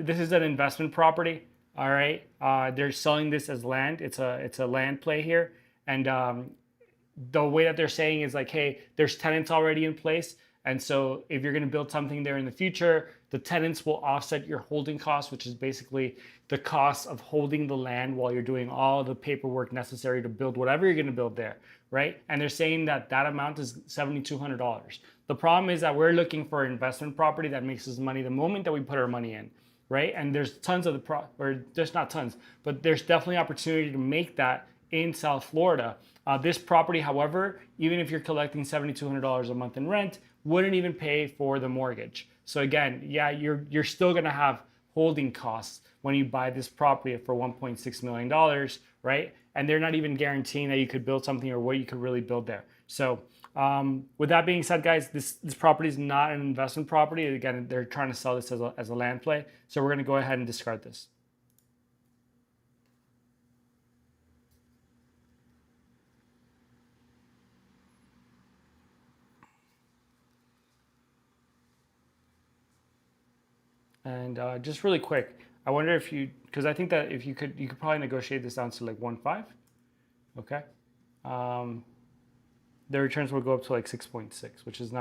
this is an investment property. All right, they're selling this as land. It's a land play here, and the way that they're saying is like, hey, there's tenants already in place. And so if you're going to build something there in the future, the tenants will offset your holding costs, which is basically the cost of holding the land while you're doing all the paperwork necessary to build whatever you're going to build there, right? And they're saying that that amount is $7,200. The problem is that we're looking for investment property that makes us money the moment that we put our money in, right? And there's tons of or there's not tons, but there's definitely opportunity to make that in South Florida. This property, however, even if you're collecting $7,200 a month in rent, wouldn't even pay for the mortgage. So again, yeah, you're still gonna have holding costs when you buy this property for $1.6 million, right? And they're not even guaranteeing that you could build something or what you could really build there. So with that being said, guys, this property is not an investment property. Again, they're trying to sell this as a land play. So we're gonna go ahead and discard this. And just really quick, I wonder if because I think that if you could probably negotiate this down to like 1.5, okay? The returns will go up to like 6.6, which is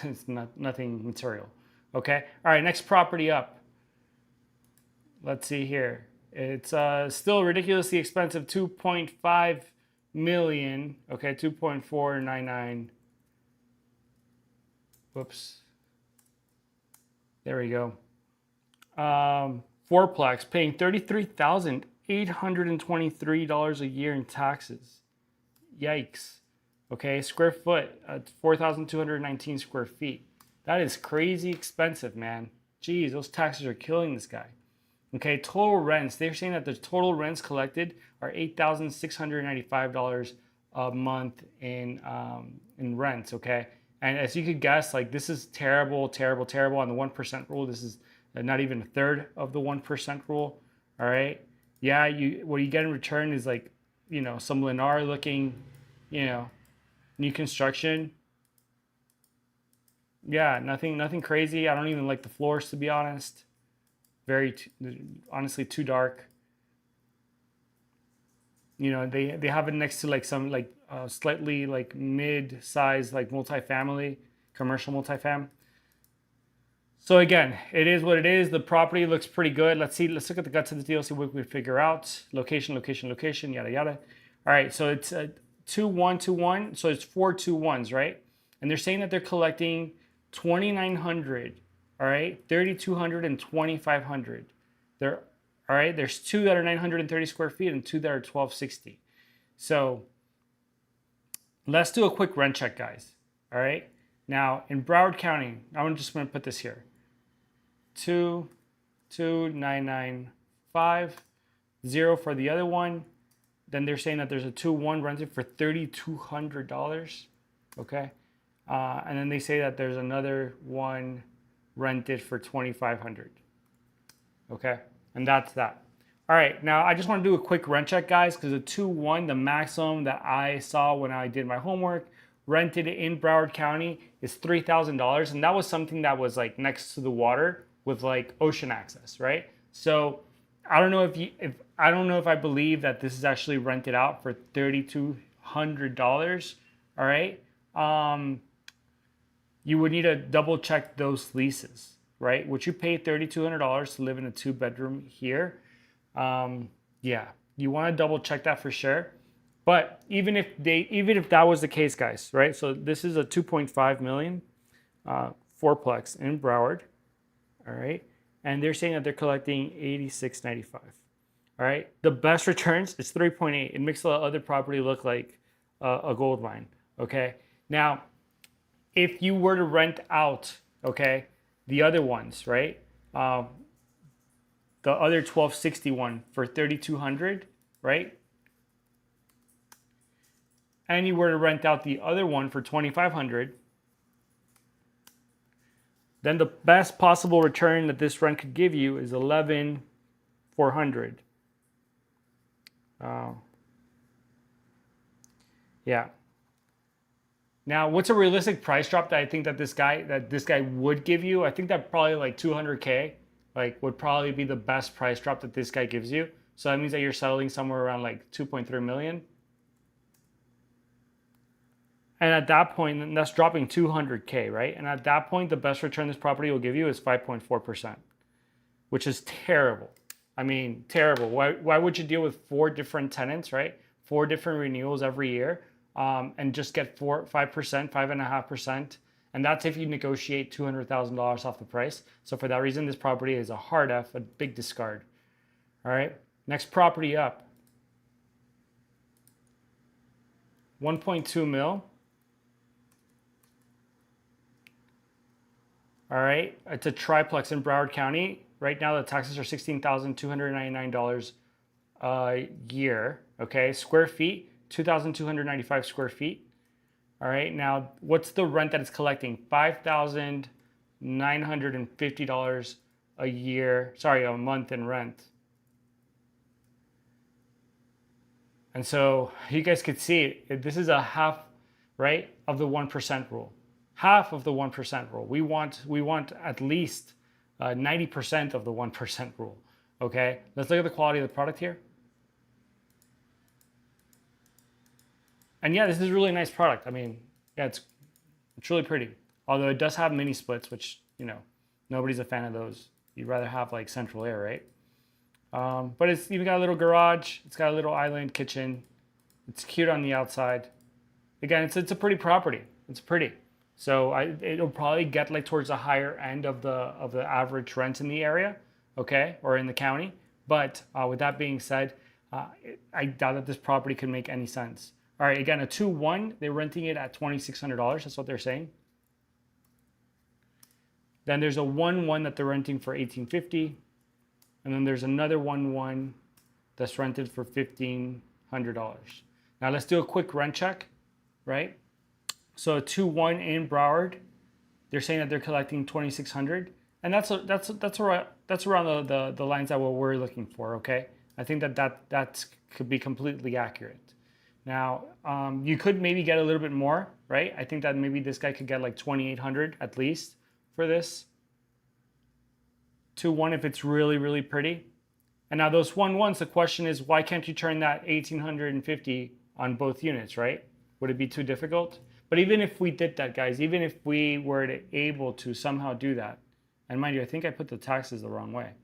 it's nothing material, okay? All right, next property up. Let's see here. It's still ridiculously expensive, 2.5 million, okay, 2.499. Whoops. There we go. Fourplex, paying $33,823 a year in taxes. Yikes. Okay, square foot, 4,219 square feet. That is crazy expensive, man. Jeez, those taxes are killing this guy. Okay, total rents. They're saying that the total rents collected are $8,695 a month in rents. Okay, and as you could guess, like this is terrible, terrible, terrible. On the 1% rule, this is not even a third of the 1% rule. All right. Yeah, what you get in return is like, some Lennar looking, new construction. Yeah, nothing crazy. I don't even like the floors, to be honest. Honestly, too dark. They have it next to like some like slightly like mid-size like multifamily, commercial multifam. So again, it is what it is. The property looks pretty good. Let's look at the guts of the deal, see what we figure out. Location, yada, yada. All right, so it's a 2-1-2-1. So it's 4 2-1s, right? And they're saying that they're collecting 2,900, all right, 3,200 and 2,500. All right, there's two that are 930 square feet and two that are 1,260. So let's do a quick rent check, guys. All right. Now in Broward County, I'm just going to put this here. 2,995, 0 for the other one. Then they're saying that there's a 2-1 rented for $3,200. Okay. And then they say that there's another one rented for $2,500. Okay. And that's that. All right. Now I just want to do a quick rent check, guys, because the 2-1, the maximum that I saw when I did my homework, rented in Broward County is $3,000. And that was something that was like next to the water with like ocean access, right? So I don't know if I believe that this is actually rented out for $3,200. All right. You would need to double check those leases, right? Would you pay $3,200 to live in a 2-bedroom here? Yeah, you want to double check that for sure. But even if that was the case, guys, right? So this is a 2.5 million fourplex in Broward, all right? And they're saying that they're collecting $86.95. All right, the best returns is 3.8. It makes the other property look like a gold mine. Okay, now if you were to rent out, okay, the other ones, right? The other 1261 for 3,200, right? And you were to rent out the other one for 2,500, then the best possible return that this rent could give you is 11,400. Yeah. Now, what's a realistic price drop that I think that this guy would give you? I think that probably like 200K, like would probably be the best price drop that this guy gives you. So that means that you're settling somewhere around like 2.3 million. And at that point, that's dropping 200K, right? And at that point, the best return this property will give you is 5.4%, which is terrible. I mean, terrible. Why would you deal with 4 different tenants, right? 4 different renewals every year, and just get 5%, 5.5%. And that's if you negotiate $200,000 off the price. So for that reason, this property is a hard F, a big discard. All right, next property up. 1.2 mil. All right, it's a triplex in Broward County. Right now, the taxes are $16,299 a year. Okay, square feet, 2,295 square feet. All right, now what's the rent that it's collecting? $5,950 a year. Sorry, a month in rent. And so you guys could see this is a half, right, of the 1% rule. Half of the 1% rule. We want at least 90% of the 1% rule. Okay, let's look at the quality of the product here. And yeah, this is a really nice product. I mean, yeah, it's really pretty. Although it does have mini splits, which, you know, nobody's a fan of those. You'd rather have like central air, right? But it's even got a little garage. It's got a little island kitchen. It's cute on the outside. Again, it's a pretty property. It's pretty. So it'll probably get like towards the higher end of the average rent in the area, okay, or in the county. But with that being said, I doubt that this property could make any sense. All right, again, a 2-1, they're renting it at $2,600. That's what they're saying. Then there's a 1-1 that they're renting for $1,850. And then there's another 1-1 that's rented for $1,500. Now let's do a quick rent check, right? So a 2-1 in Broward, they're saying that they're collecting $2,600, and that's around the lines that we're looking for. Okay, I think that could be completely accurate. Now you could maybe get a little bit more, right? I think that maybe this guy could get like $2,800 at least for this. 2-1 if it's really pretty. And now those 1-1s, the question is, why can't you turn that $1,850 on both units, right? Would it be too difficult? But even if we did that, guys, even if we were able to somehow do that, and mind you, I think I put the taxes the wrong way.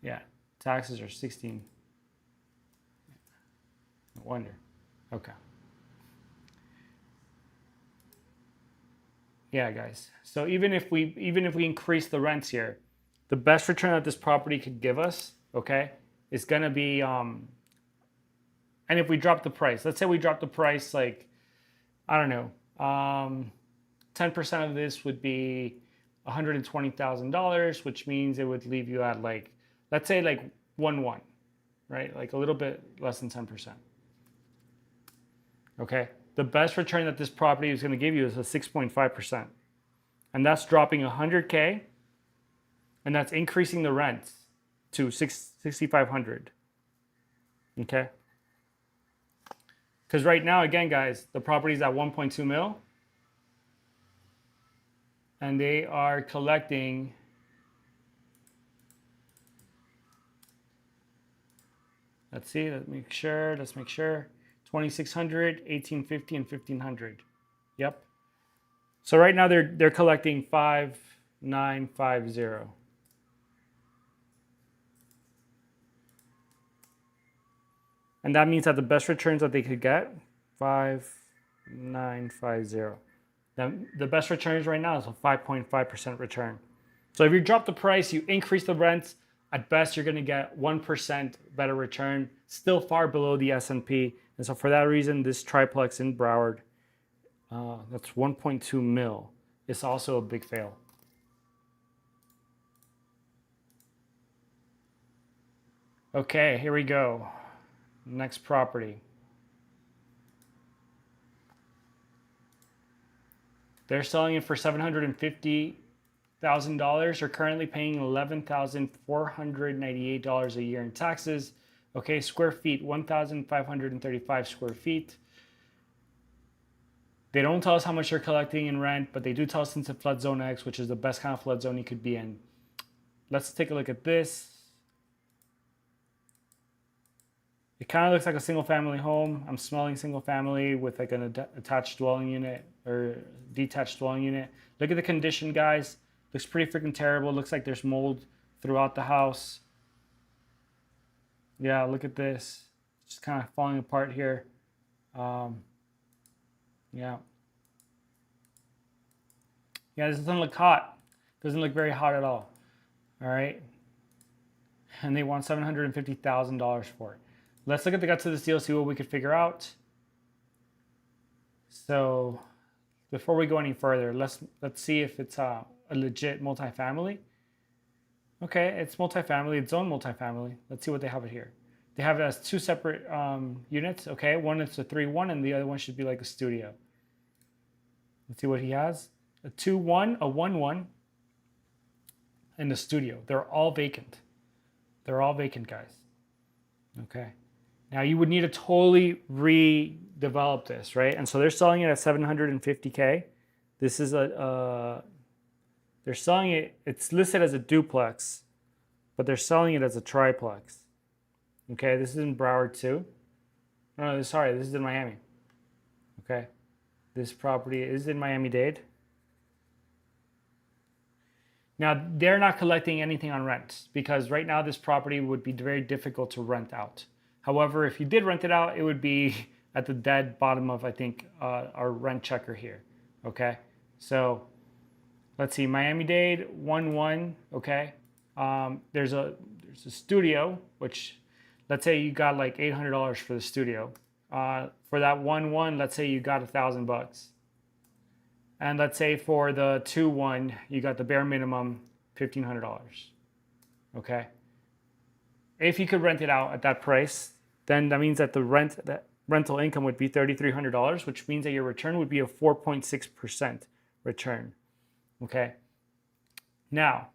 Yeah, taxes are 16. No wonder. Okay. Yeah, guys. So even if we increase the rents here, the best return that this property could give us, okay, is gonna be and if we drop the price, let's say we drop the price like, I don't know, 10% of this would be $120,000, which means it would leave you at like, let's say like 1-1, right? Like a little bit less than 10%. Okay. The best return that this property is going to give you is a 6.5%. And that's dropping 100K, and that's increasing the rent to $6,500. Okay. Because right now, again, guys, the property is at 1.2 mil, and they are collecting let's make sure 2,600, 1,850, and 1,500. Yep. So right now they're collecting 5,950. And that means that the best returns that they could get, 5,950. Then the best returns right now is a 5.5% return. So if you drop the price, you increase the rents, at best you're going to get 1% better return, still far below the S&P. And so for that reason, this triplex in Broward, that's 1.2 mil, is also a big fail. Okay, here we go. Next property. They're selling it for $750,000. They're currently paying $11,498 a year in taxes. Okay, square feet, 1,535 square feet. They don't tell us how much they're collecting in rent, but they do tell us it's a flood zone X, which is the best kind of flood zone you could be in. Let's take a look at this. It kind of looks like a single family home. I'm smelling single family with like an attached dwelling unit or detached dwelling unit. Look at the condition, guys. Looks pretty freaking terrible. Looks like there's mold throughout the house. Yeah, look at this. Just kind of falling apart here. Yeah. Yeah, this doesn't look hot. Doesn't look very hot at all. All right. And they want $750,000 for it. Let's look at the guts of this deal, see what we could figure out. So before we go any further, let's see if it's a legit multifamily. Okay, it's multifamily, it's own multifamily. Let's see what they have it here. They have it as two separate units. Okay, one is a 3-1 and the other one should be like a studio. Let's see what he has. A 2-1, a 1-1, and a studio. They're all vacant. They're all vacant, guys. Okay. Now you would need to totally redevelop this, right? And so they're selling it at $750K. This is they're selling it, it's listed as a duplex, but they're selling it as a triplex. Okay, this is in Broward too. No, sorry, this is in Miami. Okay, this property is in Miami-Dade. Now, they're not collecting anything on rent because right now this property would be very difficult to rent out. However, if you did rent it out, it would be at the dead bottom of, I think, our rent checker here. Okay, so let's see, Miami-Dade 1-1. Okay, there's a studio, which let's say you got like $800 for the studio. For that 1-1, let's say you got $1,000. And let's say for the 2-1, you got the bare minimum $1,500. Okay. If you could rent it out at that price, then that means that the rental income would be $3,300, which means that your return would be a 4.6% return. Okay. Now,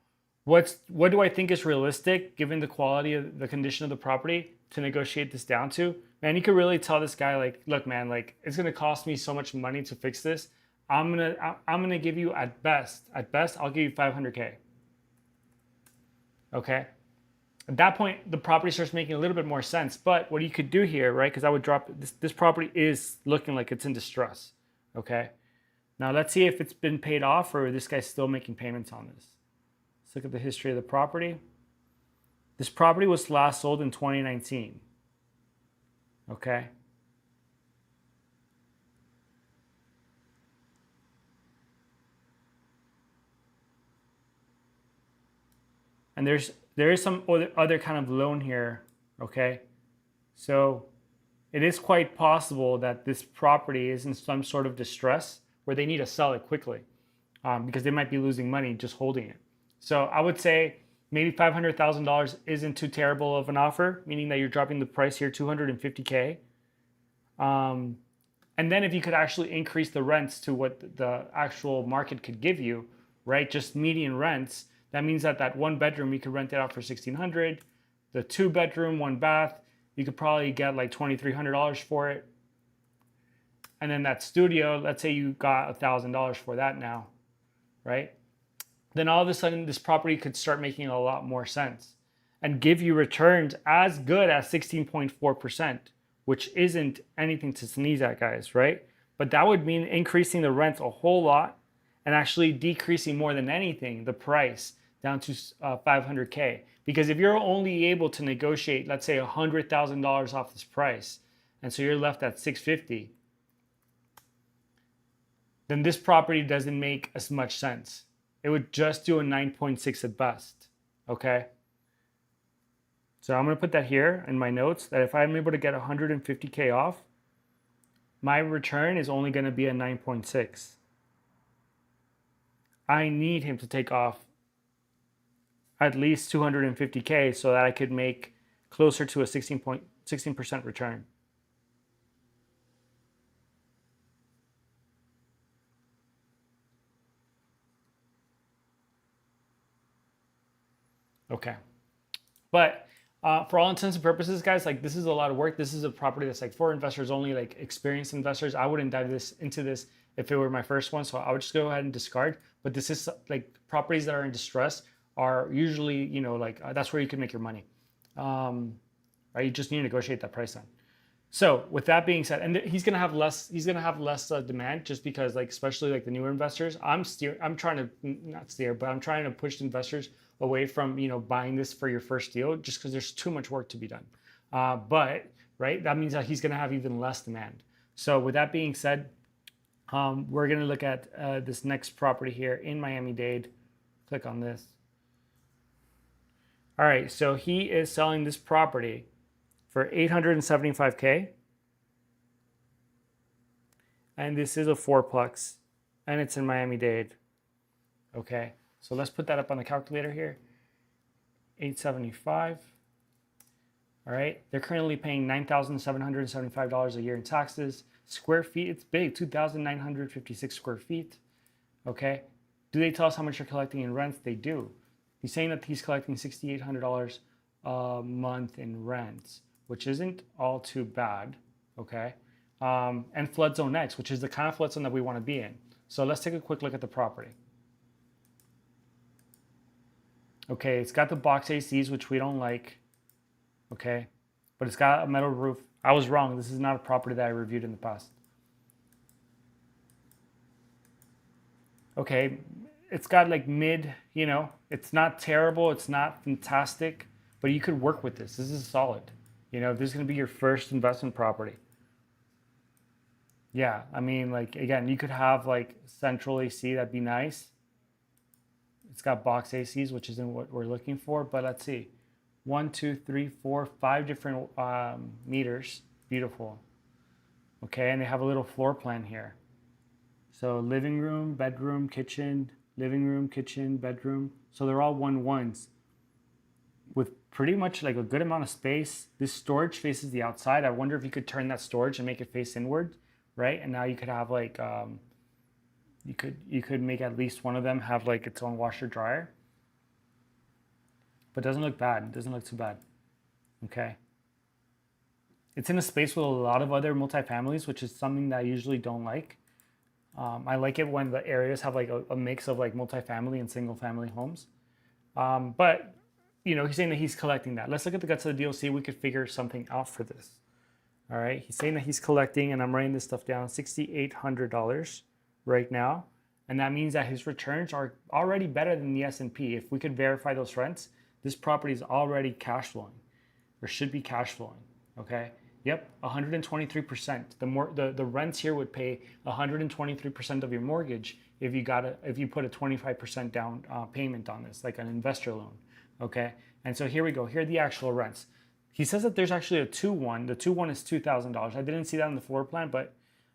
what do I think is realistic given the quality of the condition of the property to negotiate this down to? Man, you could really tell this guy, like, look, man, like it's gonna cost me so much money to fix this. I'm gonna give you at best, I'll give you $500K. Okay. At that point, the property starts making a little bit more sense. But what you could do here, right? Because I would drop this property is looking like it's in distress. Okay. Now let's see if it's been paid off or this guy's still making payments on this. Let's look at the history of the property. This property was last sold in 2019. Okay. And there is some other kind of loan here, okay? So it is quite possible that this property is in some sort of distress where they need to sell it quickly because they might be losing money just holding it. So I would say maybe $500,000 isn't too terrible of an offer, meaning that you're dropping the price here $250K. And then if you could actually increase the rents to what the actual market could give you, right? Just median rents. That means that that one bedroom, you could rent it out for $1,600. The 2-bedroom, 1-bath, you could probably get like $2,300 for it. And then that studio, let's say you got $1,000 for that now, right? Then all of a sudden, this property could start making a lot more sense and give you returns as good as 16.4%, which isn't anything to sneeze at, guys, right? But that would mean increasing the rent a whole lot and actually decreasing more than anything the price down to $500K. Because if you're only able to negotiate, let's say $100,000 off this price, and so you're left at $650, then this property doesn't make as much sense. It would just do a 9.6 at best, okay? So I'm gonna put that here in my notes that if I'm able to get 150K off, my return is only gonna be a 9.6. I need him to take off at least 250K so that I could make closer to a 16% return. Okay. But for all intents and purposes, guys, like this is a lot of work. This is a property that's like for investors only, like experienced investors. I wouldn't dive into this if it were my first one. So I would just go ahead and discard. But this is like properties that are in distress are usually, like that's where you can make your money. Right? You just need to negotiate that price down. So with that being said, and he's gonna have less demand just because, like, especially like the newer investors, I'm trying to not steer, but I'm trying to push investors away from buying this for your first deal just because there's too much work to be done. But right, that means that he's gonna have even less demand. So with that being said, we're gonna look at this next property here in Miami-Dade. Click on this. All right, so he is selling this property for $875K. And this is a fourplex, and it's in Miami-Dade. Okay, so let's put that up on the calculator here. 875. All right, they're currently paying $9,775 a year in taxes. Square feet, it's big, 2,956 square feet. Okay, do they tell us how much they're collecting in rents? They do. He's saying that he's collecting $6,800 a month in rents, which isn't all too bad, okay? And flood zone X, which is the kind of flood zone that we want to be in. So let's take a quick look at the property. Okay, it's got the box ACs, which we don't like, okay? But it's got a metal roof. I was wrong, this is not a property that I reviewed in the past. Okay, it's got like mid, it's not terrible, it's not fantastic, but you could work with this. This is solid. This is going to be your first investment property. Yeah, I mean, like, again, you could have like central AC, that'd be nice. It's got box ACs, which isn't what we're looking for, but let's see. 1, 2, 3, 4, 5 different meters. Beautiful. Okay, and they have a little floor plan here. So living room, bedroom, kitchen, living room, kitchen, bedroom. So they're all 1-1s with pretty much like a good amount of space. This storage faces the outside. I wonder if you could turn that storage and make it face inward, right? And now you could have like, you could make at least one of them have like its own washer dryer. But it doesn't look bad. It doesn't look too bad. Okay. It's in a space with a lot of other multifamilies, which is something that I usually don't like. I like it when the areas have like a mix of like multifamily and single family homes. But he's saying that he's collecting that. Let's look at the guts of the deal, see if we could figure something out for this. All right, he's saying that he's collecting, and I'm writing this stuff down, $6,800 right now. And that means that his returns are already better than the S&P. If we could verify those rents, this property is already cash flowing, or should be cash flowing, okay? Yep, 123%. The rents here would pay 123% of your mortgage if you put a 25% down payment on this, like an investor loan. Okay, and so here we go. Here are the actual rents. He says that there's actually a 2-1. The 2-1 is $2,000. I didn't see that on the floor plan, but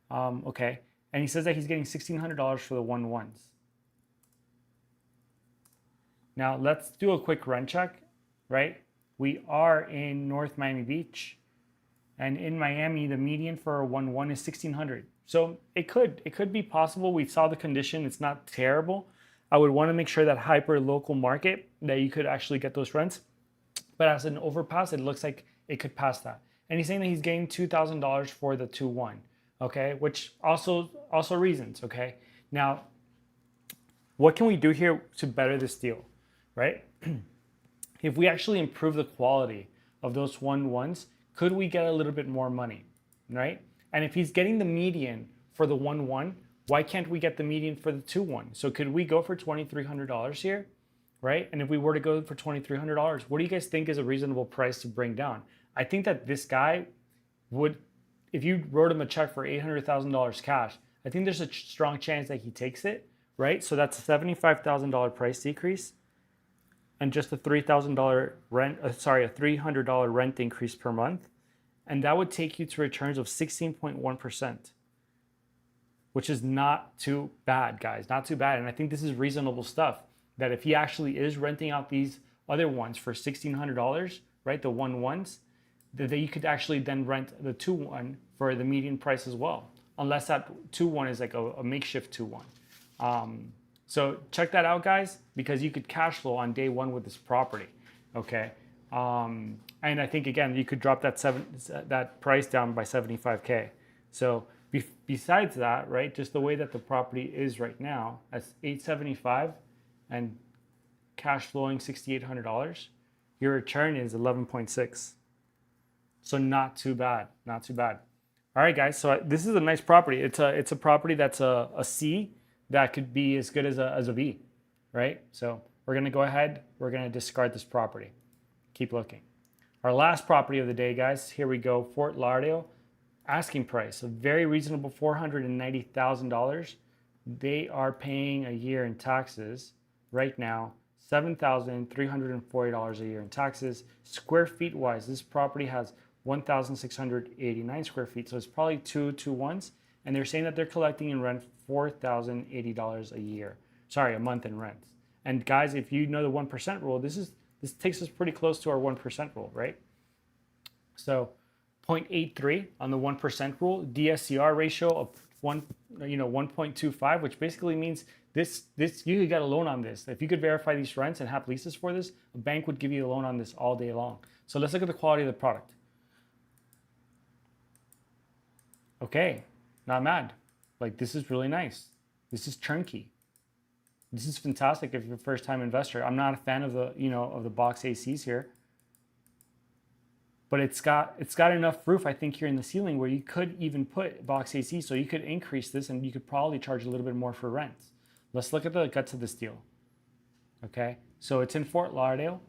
okay. And he says that he's getting $1,600 for the 1-1s. Now let's do a quick rent check, right? We are in North Miami Beach, and in Miami, the median for a 1-1 is $1,600. So it could be possible. We saw the condition. It's not terrible. I would want to make sure that hyper local market that you could actually get those rents. But as an overpass, it looks like it could pass that. And he's saying that he's getting $2,000 for the 2-1, okay? Which also reasons, okay? Now, what can we do here to better this deal, right? If we actually improve the quality of those 1-1s, could we get a little bit more money, right? And if he's getting the median for the 1-1, why can't we get the median for the 2-1? So could we go for $2,300 here, right? And if we were to go for $2,300, what do you guys think is a reasonable price to bring down? I think that this guy would, if you wrote him a check for $800,000 cash, I think there's a strong chance that he takes it, right? So that's a $75,000 price decrease and just a $3,000 rent, a $300 rent increase per month. And that would take you to returns of 16.1%. Which is not too bad, guys, not too bad. And I think this is reasonable stuff, that if he actually is renting out these other ones for $1,600, right, the 1-1s, that you could actually then rent the 2-1 for the median price as well, unless that 2-1 is like a makeshift 2-1. So check that out, guys, because you could cash flow on day one with this property, okay? And I think, again, you could drop that price down by $75K. So Besides that, right, just the way that the property is right now, that's 875 and cash flowing $6,800, your return is 11.6. So not too bad, not too bad. All right, guys. So this is a nice property. It's a property that's a C that could be as good as a B, right? So we're gonna go ahead. We're gonna discard this property. Keep looking. Our last property of the day, guys. Here we go. Fort Lauderdale. Asking price, a very reasonable $490,000. They are paying a year in taxes right now, $7,340 a year in taxes. Square feet wise, this property has 1,689 square feet, so it's probably 2 2 1s. And they're saying that they're collecting in rent $4,080 a year. Sorry, a month in rent. And guys, if you know the 1% rule, this takes us pretty close to our 1% rule, right? So 0.83 on the 1% rule, DSCR ratio of 1.25, which basically means this you could get a loan on this. If you could verify these rents and have leases for this, a bank would give you a loan on this all day long. So let's look at the quality of the product. Okay, not mad. Like, this is really nice. This is turnkey. This is fantastic if you're a first-time investor. I'm not a fan of the box ACs here, but it's got enough roof, I think, here in the ceiling where you could even put box AC, so you could increase this and you could probably charge a little bit more for rent. Let's look at the guts of this deal. Okay, so it's in Fort Lauderdale.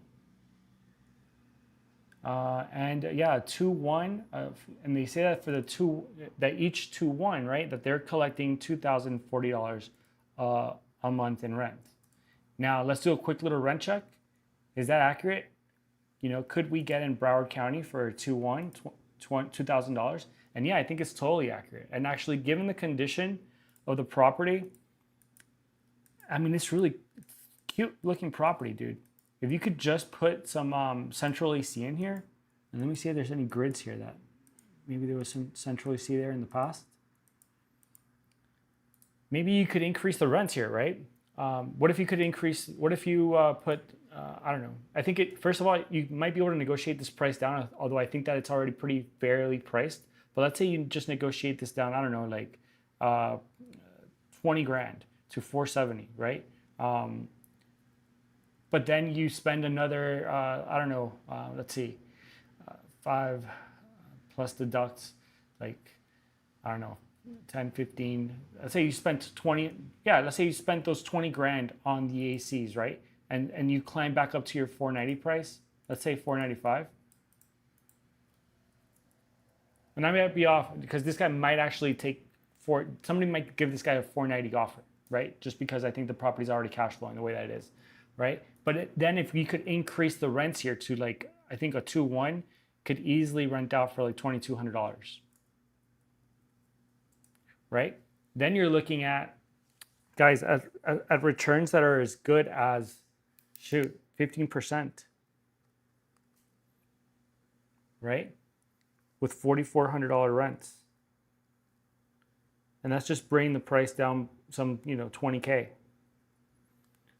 And yeah, 2-1, and they say that for that each 2-1, right, that they're collecting $2,040 a month in rent. Now let's do a quick little rent check. Is that accurate? Could we get in Broward County for 2-1, $2,000? And yeah, I think it's totally accurate. And actually, given the condition of the property, I mean, it's really cute looking property, dude. If you could just put some central AC in here, and let me see if there's any grids here that maybe there was some central AC there in the past. Maybe you could increase the rents here, right? What if you put, I don't know. I think first of all, you might be able to negotiate this price down, although I think that it's already pretty fairly priced. But let's say you just negotiate this down, I don't know, like 20 grand to 470, right? But then you spend another, I don't know, let's see, 5 plus deducts, like, I don't know, 10, 15. Let's say you spent 20. Yeah, let's say you spent those 20 grand on the ACs, right? And you climb back up to your 490 price. Let's say 495. And I might be off because this guy might actually somebody might give this guy a 490 offer, right? Just because I think the property's already cash flowing the way that it is, right? But then if we could increase the rents here to, like, I think a 2-1 could easily rent out for like $2,200, right? Then you're looking at, guys, at returns that are as good as, 15%, right? With $4,400 rents. And that's just bringing the price down some, $20K.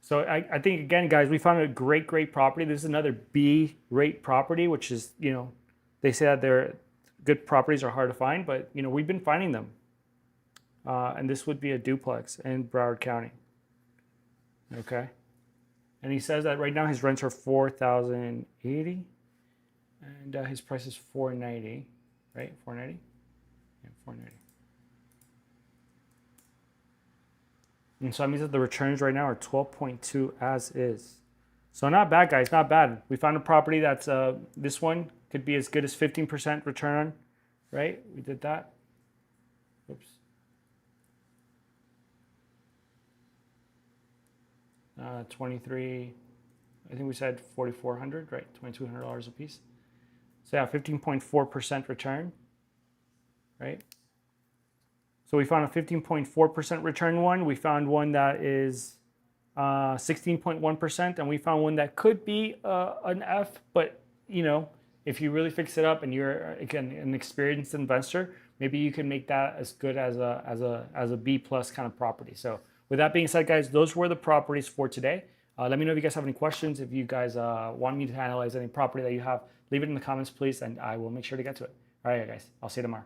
So I think, again, guys, we found a great property. This is another B rate property, which is, they say that they're good properties are hard to find, but, we've been finding them. And this would be a duplex in Broward County. Okay. And he says that right now his rents are $4,080 and his price is $490, right? $490? Yeah, $490. And so that means that the returns right now are 12.2 as is. So not bad, guys, not bad. We found a property that's, this one could be as good as 15% return, right? We did that. Oops. 23, I think we said 4,400, right? $2,200 a piece. So yeah, 15.4% return, right? So we found a 15.4% return one. We found one that is 16.1%, and we found one that could be an F, but if you really fix it up and you're, again, an experienced investor, maybe you can make that as good as a B plus kind of property. So with that being said, guys, those were the properties for today. Let me know if you guys have any questions. If you guys want me to analyze any property that you have, leave it in the comments, please, and I will make sure to get to it. All right, guys, I'll see you tomorrow.